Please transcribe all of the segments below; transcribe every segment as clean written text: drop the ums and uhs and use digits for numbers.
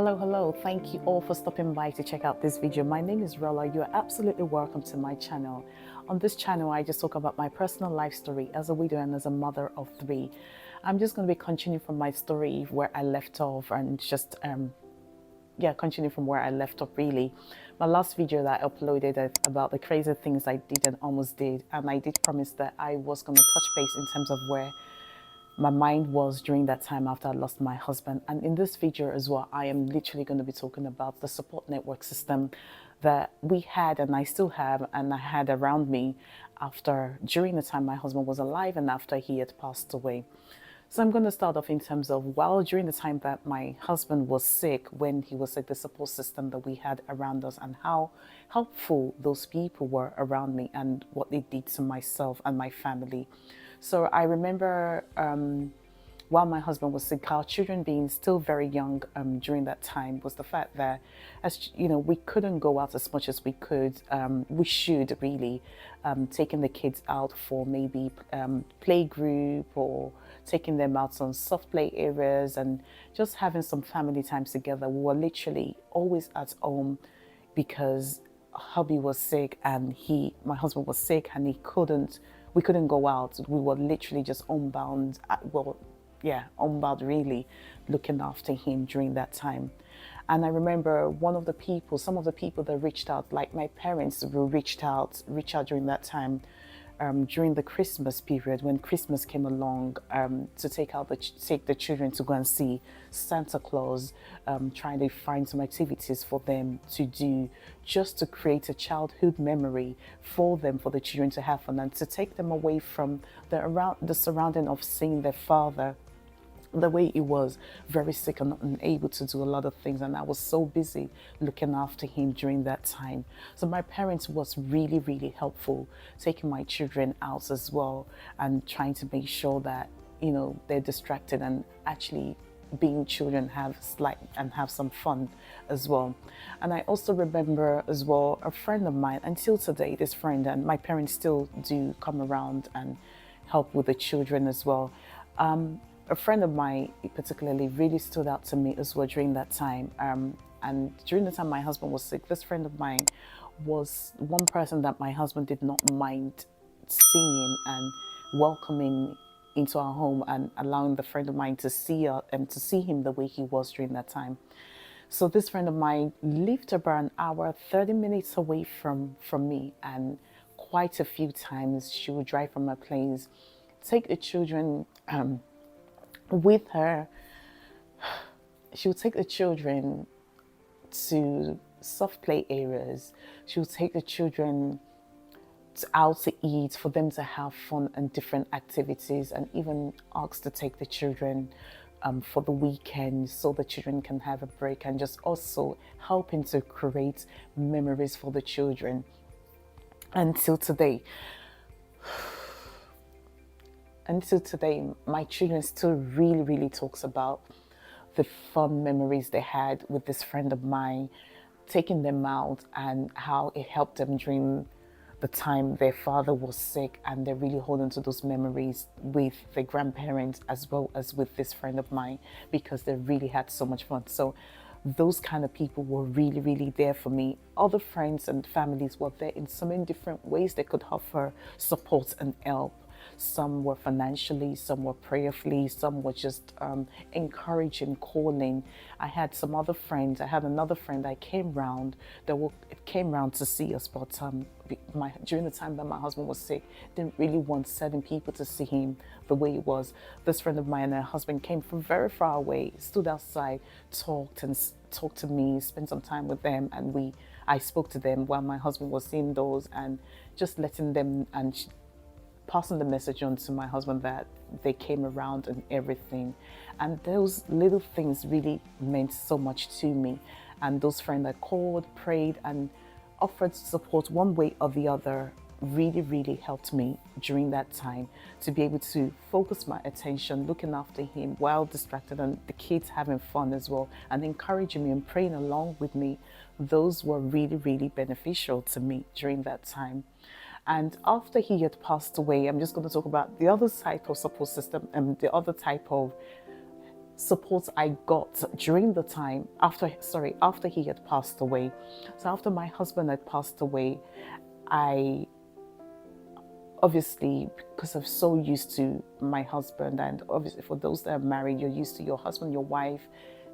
Hello. Thank you all for stopping by to check out this video. My name is Rola. You are absolutely welcome to my channel. On this channel, I just talk about my personal life story as a widow and as a mother of three. I'm just going to be continuing from my story where I left off and just continue from where I left off really. My last video that I uploaded about the crazy things I did and almost did, and I did promise that I was going to touch base in terms of where my mind was during that time after I lost my husband. And in this video as well, I am literally going to be talking about the support network system that we had and I still have and I had around me during the time my husband was alive and after he had passed away. So I'm going to start off in terms of, during the time that my husband was sick, when he was sick, the support system that we had around us and how helpful those people were around me and what they did to myself and my family. So I remember while my husband was sick, our children being still very young during that time was the fact that, as you know, we couldn't go out as much as we could. We should really taking the kids out for maybe play group or taking them out on soft play areas and just having some family time together. We were literally always at home because hubby was sick and my husband was sick and we couldn't go out. We were literally just homebound, homebound really, looking after him during that time. And I remember some of the people that reached out, like my parents who reached out during that time, during the Christmas period, when Christmas came along, to take the children to go and see Santa Claus, trying to find some activities for them to do, just to create a childhood memory for them, for the children to have fun and to take them away from the surrounding of seeing their father the way he was very sick and unable to do a lot of things, and I was so busy looking after him during that time. So my parents was really helpful, taking my children out as well and trying to make sure that, you know, they're distracted and actually being children have some fun as well. And I also remember as well a friend of mine, until today, this friend and my parents still do come around and help with the children as well. A friend of mine particularly really stood out to me as well during that time. And during the time my husband was sick, this friend of mine was one person that my husband did not mind seeing and welcoming into our home and allowing the friend of mine to see him the way he was during that time. So this friend of mine lived about an hour, 30 minutes away from me, and quite a few times she would drive from her place, take the children with her. She would take the children to soft play areas. She would take the children out to eat, for them to have fun and different activities, and even ask to take the children for the weekend so the children can have a break, and just also helping to create memories for the children. Until today, my children still really talks about the fun memories they had with this friend of mine, taking them out and how it helped them during the time their father was sick, and they're really holding to those memories with their grandparents as well as with this friend of mine because they really had so much fun. So those kind of people were really there for me. Other friends and families were there in so many different ways they could offer support and help. Some were financially, some were prayerfully, some were just encouraging, calling. I had another friend that came round to see us, but during the time that my husband was sick, didn't really want certain people to see him the way he was. This friend of mine and her husband came from very far away, stood outside, talked to me, spent some time with them, and I spoke to them while my husband was indoors, and just letting them and passing the message on to my husband that they came around and everything. And those little things really meant so much to me. And those friends that called, prayed, and offered support one way or the other really helped me during that time to be able to focus my attention looking after him while distracted, and the kids having fun as well, and encouraging me and praying along with me. Those were really beneficial to me during that time. And after he had passed away, I'm just going to talk about the other type of support system and the other type of support I got during the time after he had passed away. So after my husband had passed away, I obviously, because I'm so used to my husband, and obviously for those that are married, you're used to your husband, your wife,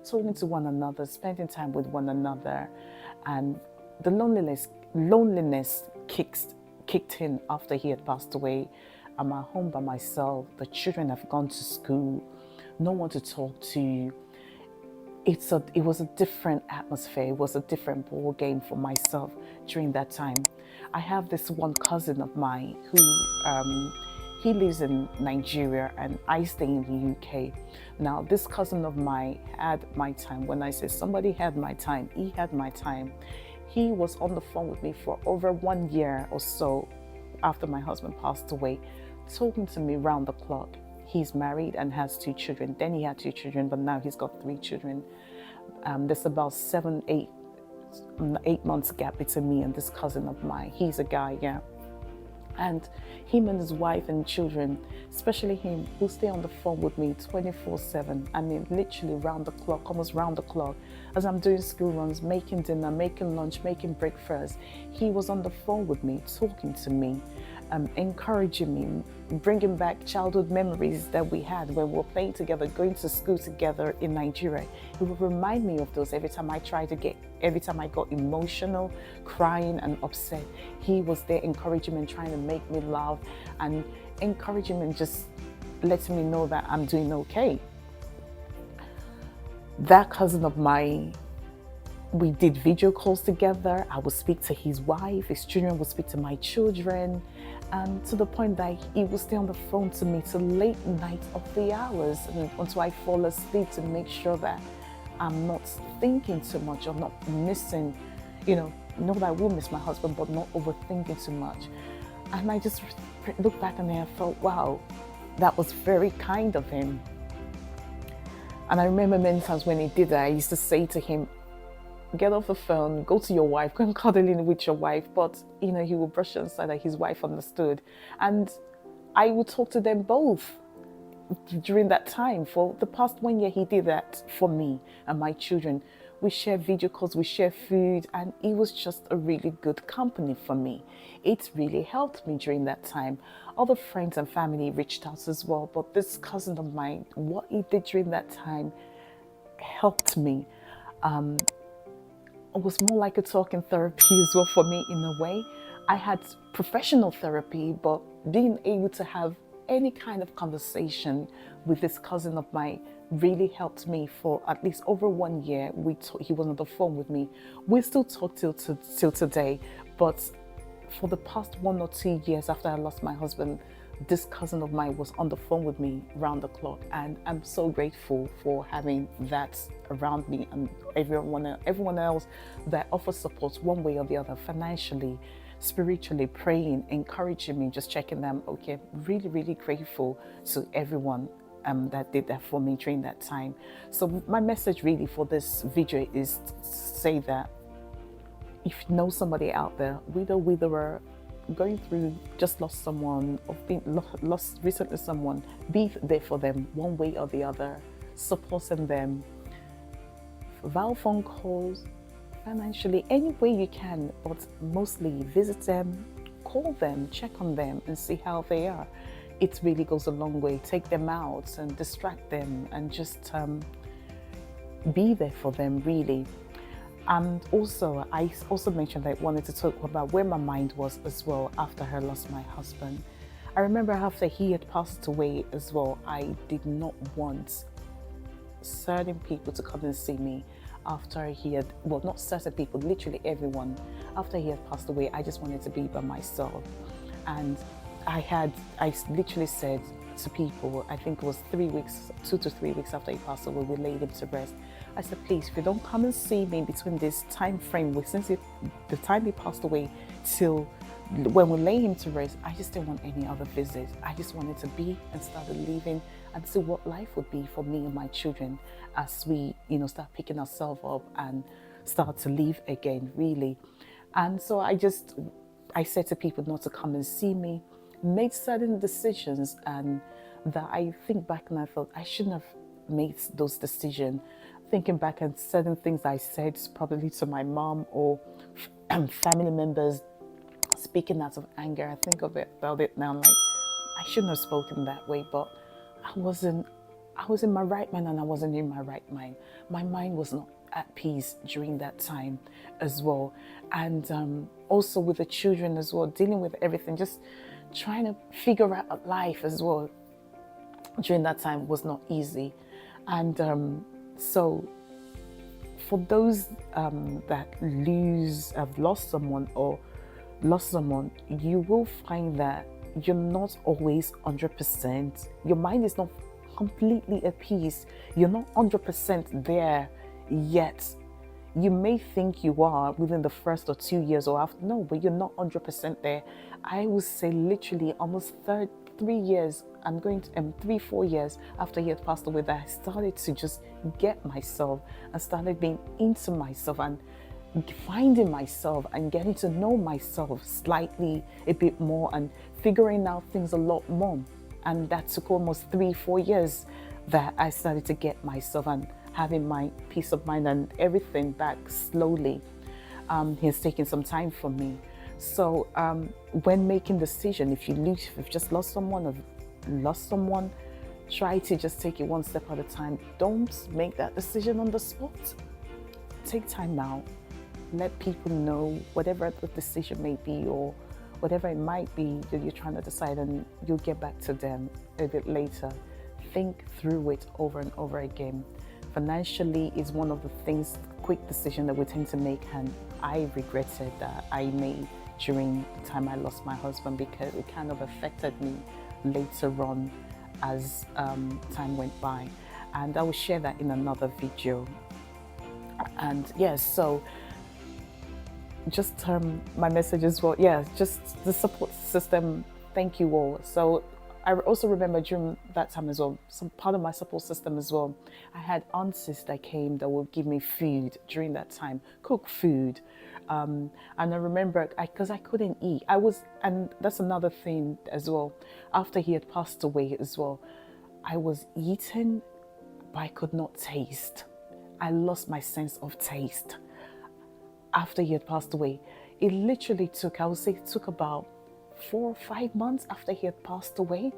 talking to one another, spending time with one another, and the loneliness kicked in after he had passed away. I'm at home by myself. The children have gone to school. No one to talk to. It was a different atmosphere. It was a different ball game for myself during that time. I have this one cousin of mine who he lives in Nigeria and I stay in the UK. Now, this cousin of mine had my time. When I say somebody had my time, he had my time. He was on the phone with me for over 1 year or so after my husband passed away, talking to me round the clock. He's married and has 2 children. Then he had 2 children, but now he's got 3 children. There's about 8 months gap between me and this cousin of mine. He's a guy, yeah. And him and his wife and children, especially him, will stay on the phone with me 24/7. I mean, literally round the clock, almost round the clock. As I'm doing school runs, making dinner, making lunch, making breakfast, he was on the phone with me, talking to me, encouraging me, bringing back childhood memories that we had when we were playing together, going to school together in Nigeria. It would remind me of those every time I got emotional, crying and upset. He was there encouraging me and trying to make me laugh and encouraging me and just letting me know that I'm doing okay. That cousin of mine, we did video calls together. I would speak to his wife, his children would speak to my children, to the point that he would stay on the phone to me till late night of the hours until I fall asleep to make sure that I'm not thinking too much or not missing, know that I will miss my husband, but not overthinking too much. And I just look back and I felt, wow, that was very kind of him. And I remember many times when he did that, I used to say to him, get off the phone, go to your wife, go and cuddle in with your wife. But, he would brush it aside that his wife understood. And I would talk to them both during that time. For the past 1 year, he did that for me and my children. We shared video calls, we shared food, and it was just a really good company for me. It really helped me during that time. Other friends and family reached out as well, but this cousin of mine, what he did during that time helped me. It was more like a talking therapy as well for me in a way. I had professional therapy, but being able to have any kind of conversation with this cousin of mine really helped me for at least over 1 year. He was on the phone with me. We still talk till today, but for the past 1 or 2 years after I lost my husband, this cousin of mine was on the phone with me round the clock, and I'm so grateful for having that around me and everyone else that offers support one way or the other, financially, spiritually, praying, encouraging me, just checking them. Okay, really, really grateful to everyone that did that for me during that time. So my message really for this video is to say that if you know somebody out there, widower, going through, just lost someone, or been lost recently someone, be there for them one way or the other, supporting them via phone calls, financially, any way you can, but mostly visit them, call them, check on them and see how they are. It really goes a long way. Take them out and distract them and just be there for them, really. And also, I also mentioned that I wanted to talk about where my mind was as well after I lost my husband. I remember after he had passed away as well, I did not want certain people to come and see me after he had, well, not certain people, literally everyone. After he had passed away, I just wanted to be by myself. And I literally said to people, I think it was 2 to 3 weeks after he passed away, we laid him to rest. I said, please, if you don't come and see me between this time frame, since the time he passed away till when we lay him to rest, I just didn't want any other visit. I just wanted to be and started living and see what life would be for me and my children as we, start picking ourselves up and start to live again, really. And so I said to people not to come and see me, made certain decisions, and that I think back and I thought I shouldn't have made those decisions. Thinking back and certain things I said probably to my mom or family members, speaking out of anger. I think about it now, like I shouldn't have spoken that way, but I wasn't. I was in my right mind and I wasn't in my right mind. My mind was not at peace during that time as well, and also with the children as well, dealing with everything, just trying to figure out life as well during that time was not easy, and so for those that have lost someone or lost someone, you will find that you're not always 100%. Your mind is not completely at peace. You're not 100% there yet. You may think you are within the first or 2 years or after. No, but you're not 100% there. I would say literally almost 3 years, I'm going to 3-4 years after he had passed away, that I started to just get myself and started being into myself and finding myself and getting to know myself slightly a bit more and figuring out things a lot more. And that took almost 3-4 years that I started to get myself and having my peace of mind and everything back slowly. It's taken some time for me. So when making decision, if you've just lost someone, try to just take it one step at a time. Don't make that decision on the spot. Take time out. Let people know whatever the decision may be or whatever it might be that you're trying to decide, and you'll get back to them a bit later. Think through it over and over again. Financially is one of the things, quick decision that we tend to make, and I regretted that I made during the time I lost my husband, because it kind of affected me later on as time went by, and I will share that in another video. And yes, so just my message as well, just the support system. Thank you all. So I also remember during that time as well, some part of my support system as well, I had aunties that came that would give me food during that time, cook food. And I remember, because I couldn't eat, and that's another thing as well, after he had passed away as well, I was eating, but I could not taste. I lost my sense of taste after he had passed away. It literally took, I would say it took about 4 or 5 months after he had passed away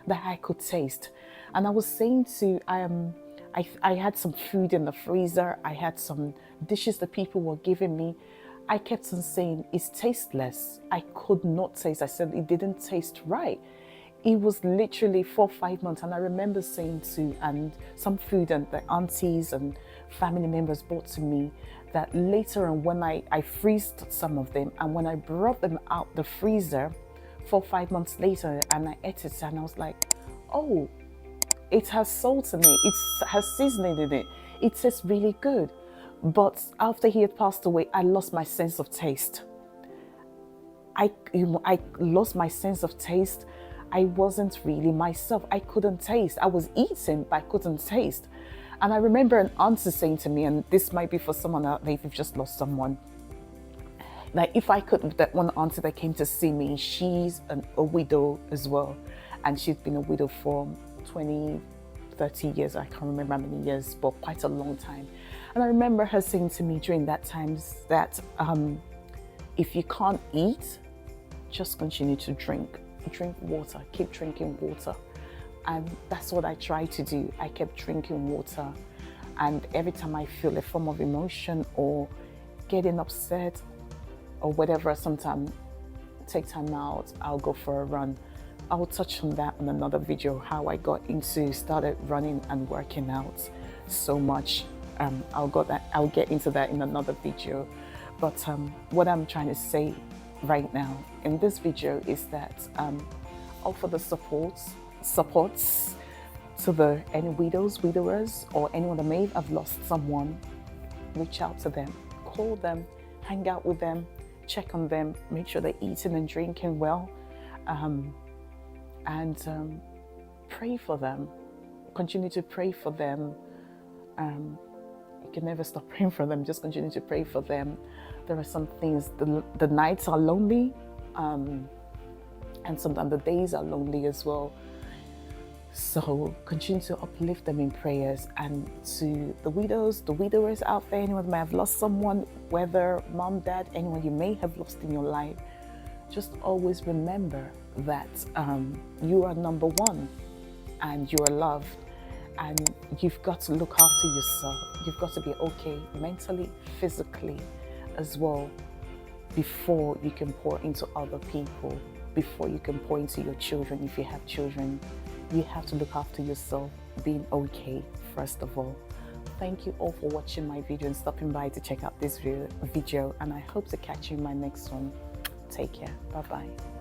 that I could taste. And I was saying to, I had some food in the freezer, I had some dishes that people were giving me. I kept on saying, it's tasteless. I could not taste. I said it didn't taste right. It was literally 4 or 5 months. And I remember saying to, and some food and the aunties and family members brought to me, that later on when I freezed some of them, and when I brought them out the freezer 4 or 5 months later and I ate it, and I was like, oh, it has salt in it, it has seasoning in it, it tastes really good. But after he had passed away, I lost my sense of taste. I lost my sense of taste. I wasn't really myself. I couldn't taste. I was eating, but I couldn't taste. And I remember an auntie saying to me, and this might be for someone out there if you've just lost someone, like if I could, that one auntie that came to see me, she's a widow as well. And she's been a widow for 20, 30 years. I can't remember how many years, but quite a long time. And I remember her saying to me during that time that if you can't eat, just continue to drink water, keep drinking water. And that's what I tried to do. I kept drinking water. And every time I feel a form of emotion or getting upset or whatever, sometimes take time out, I'll go for a run. I'll touch on that in another video, how I started running and working out so much. I'll get into that in another video. But what I'm trying to say right now in this video is that offer the supports to any widows, widowers, or anyone that may have lost someone. Reach out to them, call them, hang out with them, check on them, make sure they're eating and drinking well, and pray for them. Continue to pray for them. You can never stop praying for them. Just continue to pray for them. There are some things, the nights are lonely, and sometimes the days are lonely as well. So continue to uplift them in prayers. And to the widows, the widowers out there, anyone who may have lost someone, whether mom, dad, anyone you may have lost in your life, just always remember that you are number one and you are loved. And you've got to look after yourself. You've got to be okay mentally, physically as well, before you can pour into other people, before you can pour into your children. If you have children, you have to look after yourself, being okay first of all. Thank you all for watching my video and stopping by to check out this video, and I hope to catch you in my next one. Take care. Bye bye.